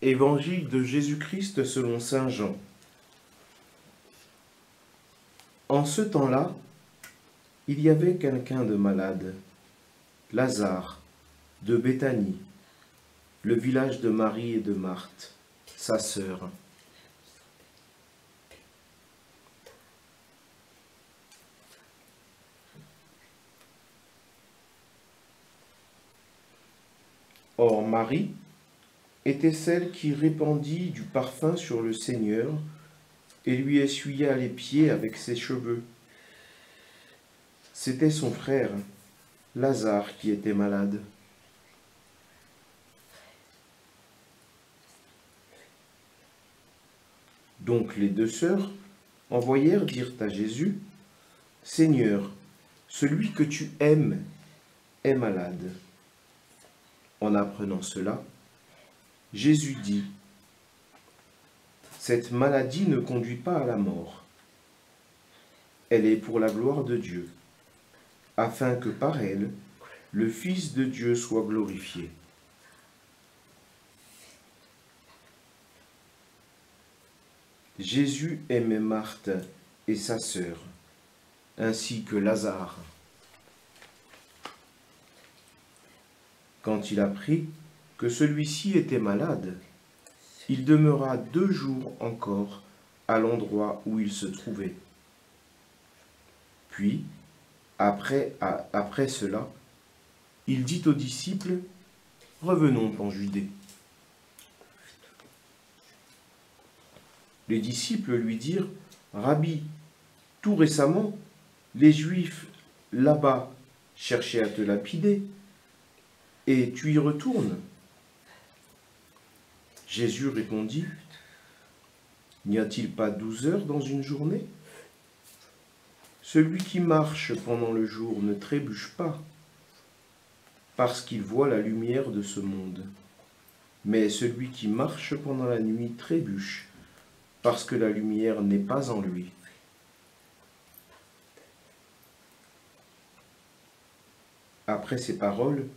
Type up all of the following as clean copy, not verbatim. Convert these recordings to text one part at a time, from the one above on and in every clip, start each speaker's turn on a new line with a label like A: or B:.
A: Évangile de Jésus-Christ selon saint Jean. En ce temps-là, il y avait quelqu'un de malade, Lazare, de Béthanie, le village de Marie et de Marthe, sa sœur. Or Marie était celle qui répandit du parfum sur le Seigneur et lui essuya les pieds avec ses cheveux. C'était son frère, Lazare, qui était malade. Donc les deux sœurs envoyèrent dire à Jésus, « Seigneur, celui que tu aimes est malade. » En apprenant cela, Jésus dit, « Cette maladie ne conduit pas à la mort. Elle est pour la gloire de Dieu, afin que par elle, le Fils de Dieu soit glorifié. » Jésus aimait Marthe et sa sœur, ainsi que Lazare. Quand il apprit que celui-ci était malade, il demeura 2 jours encore à l'endroit où il se trouvait. Puis, après cela, il dit aux disciples, « Revenons en Judée. » Les disciples lui dirent, « Rabbi, tout récemment, les Juifs là-bas cherchaient à te lapider, et tu y retournes ?» Jésus répondit, « N'y a-t-il pas 12 heures dans une journée? Celui qui marche pendant le jour ne trébuche pas, parce qu'il voit la lumière de ce monde. Mais celui qui marche pendant la nuit trébuche, parce que la lumière n'est pas en lui. » Après ces paroles,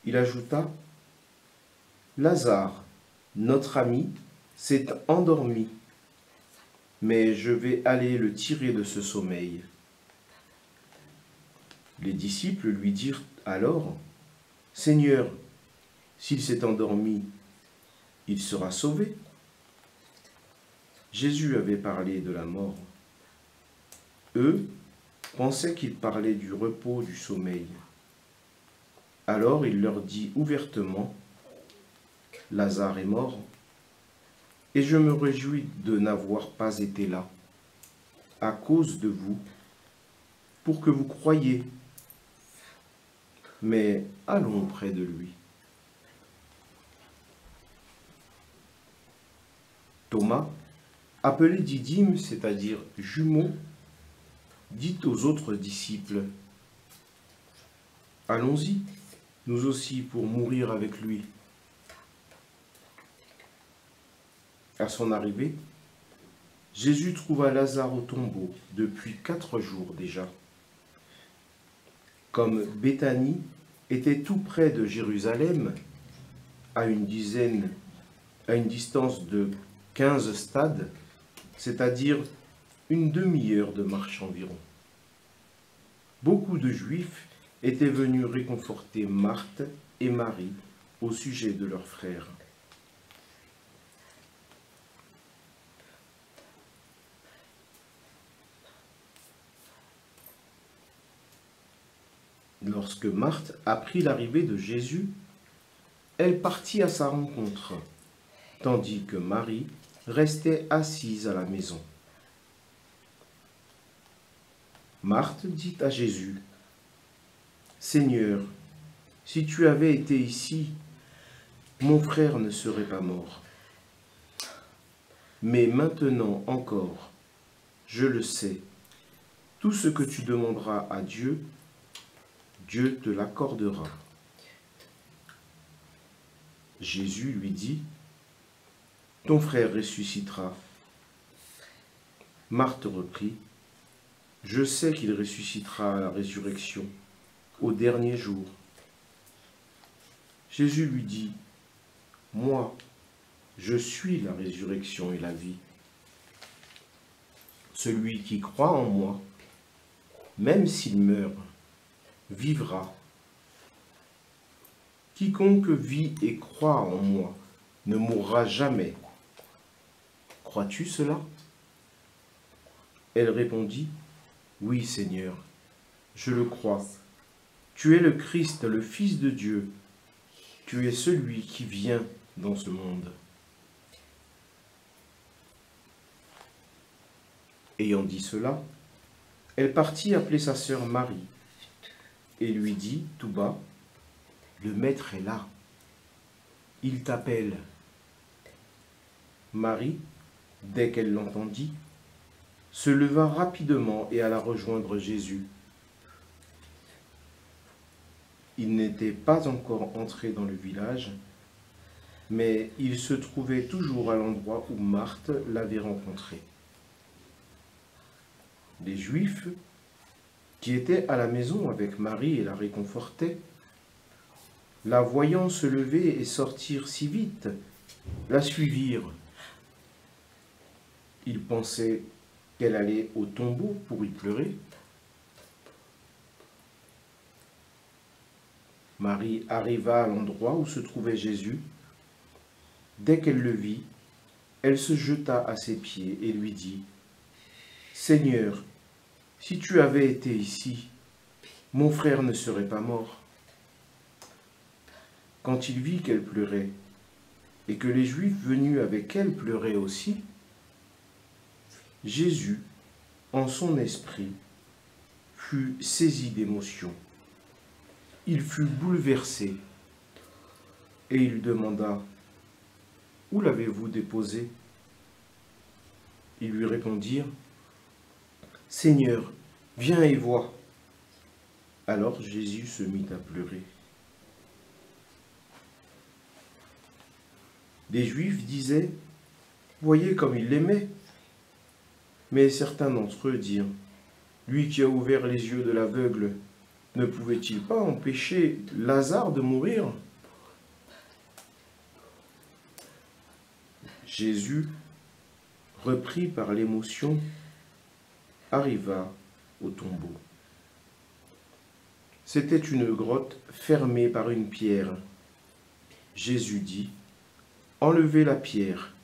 A: il ajouta, « Lazare, notre ami, s'est endormi, mais je vais aller le tirer de ce sommeil. » Les disciples lui dirent alors, « Seigneur, s'il s'est endormi, il sera sauvé. » Jésus avait parlé de la mort. Eux pensaient qu'il parlait du repos du sommeil. Alors il leur dit ouvertement, « Lazare est mort, et je me réjouis de n'avoir pas été là, à cause de vous, pour que vous croyiez. Mais allons près de lui. » Thomas, appelé Didyme, c'est-à-dire jumeau, dit aux autres disciples, « Allons-y, nous aussi, pour mourir avec lui. » À son arrivée, Jésus trouva Lazare au tombeau depuis 4 jours déjà. Comme Béthanie était tout près de Jérusalem, à une distance de 15 stades, c'est-à-dire une demi-heure de marche environ. Beaucoup de Juifs étaient venus réconforter Marthe et Marie au sujet de leur frère. Lorsque Marthe apprit l'arrivée de Jésus, elle partit à sa rencontre, tandis que Marie restait assise à la maison. Marthe dit à Jésus, « Seigneur, si tu avais été ici, mon frère ne serait pas mort. Mais maintenant encore, je le sais, tout ce que tu demanderas à Dieu, Dieu te l'accordera. » Jésus lui dit, « Ton frère ressuscitera. » Marthe reprit, « Je sais qu'il ressuscitera à la résurrection, au dernier jour. » Jésus lui dit, « Moi, je suis la résurrection et la vie. Celui qui croit en moi, même s'il meurt, vivra. Quiconque vit et croit en moi ne mourra jamais. Crois-tu cela? Elle répondit, oui, Seigneur, je le crois. Tu es le Christ, le Fils de Dieu. Tu es celui qui vient dans ce monde. Ayant dit cela, elle partit appeler sa sœur Marie et lui dit tout bas, « Le Maître est là, il t'appelle. » Marie, dès qu'elle l'entendit, se leva rapidement et alla rejoindre Jésus. Il n'était pas encore entré dans le village, mais il se trouvait toujours à l'endroit où Marthe l'avait rencontré. Les Juifs, qui étaient à la maison avec Marie et la réconfortaient, la voyant se lever et sortir si vite, la suivirent. Ils pensaient qu'elle allait au tombeau pour y pleurer. Marie arriva à l'endroit où se trouvait Jésus. Dès qu'elle le vit, elle se jeta à ses pieds et lui dit, « Seigneur, si tu avais été ici, mon frère ne serait pas mort. » Quand il vit qu'elle pleurait, et que les Juifs venus avec elle pleuraient aussi, Jésus, en son esprit, fut saisi d'émotion. Il fut bouleversé, et il demanda, « Où l'avez-vous déposé ?» Ils lui répondirent, « Seigneur, viens et vois. » Alors Jésus se mit à pleurer. Les Juifs disaient, « Voyez comme il l'aimait. » Mais certains d'entre eux dirent, « Lui qui a ouvert les yeux de l'aveugle, ne pouvait-il pas empêcher Lazare de mourir ?» Jésus, repris par l'émotion, arriva au tombeau. C'était une grotte fermée par une pierre. Jésus dit, « Enlevez la pierre. »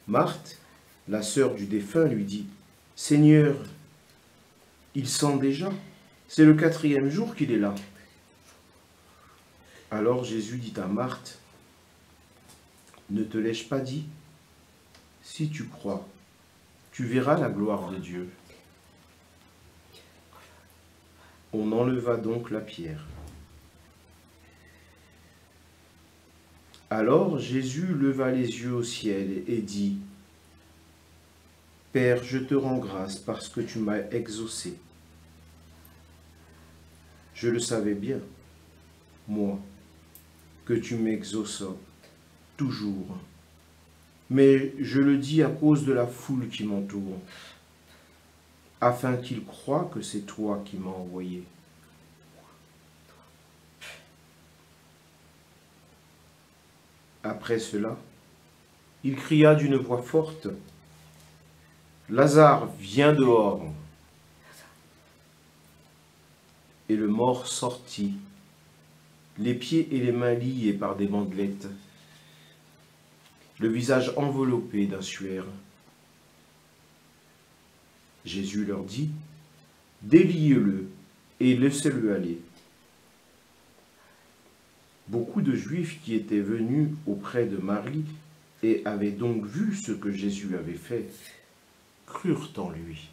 A: Marthe, la sœur du défunt, lui dit, « Seigneur, il sent déjà, c'est le 4e jour qu'il est là. » Alors Jésus dit à Marthe, « Ne te l'ai-je pas dit? Si tu crois, tu verras la gloire de Dieu. » On enleva donc la pierre. Alors Jésus leva les yeux au ciel et dit, « Père, je te rends grâce parce que tu m'as exaucé. Je le savais bien, moi, que tu m'exauces toujours. Mais je le dis à cause de la foule qui m'entoure, afin qu'ils croient que c'est toi qui m'as envoyé. » Après cela, il cria d'une voix forte, « Lazare, viens dehors !» Et le mort sortit, les pieds et les mains liés par des bandelettes, le visage enveloppé d'un suaire. Jésus leur dit, « Déliez-le et laissez-le aller. » Beaucoup de Juifs qui étaient venus auprès de Marie et avaient donc vu ce que Jésus avait fait, crurent en lui.